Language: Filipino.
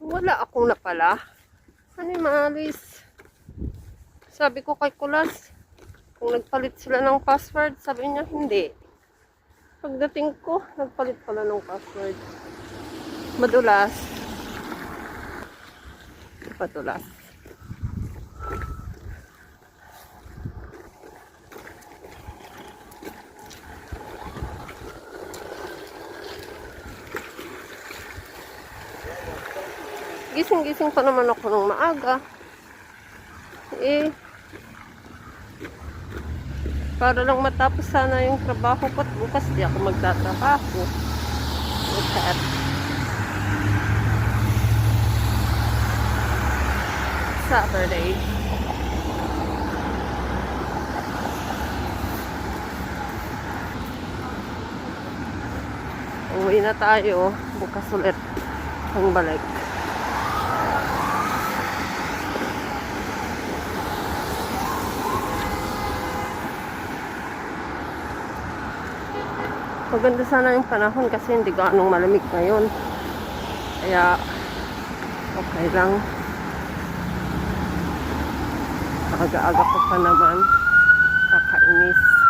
Wala akong napala. Ano yung maalis? Sabi ko kay Kulas, kung nagpalit sila ng password, sabi niya hindi. Pagdating ko, nagpalit pala ng password. Madulas. Madulas. Gising-gising pa naman ako ng maaga. Para lang matapos sana yung trabaho ko at bukas di ako magtatrabaho. Okay. Saturday. Uwi na tayo. Bukas ulit ang balik. Maganda sana yung panahon kasi hindi gaanong malamig ngayon. Kaya okay lang. Aga-aga ko pa naman. Kakainis.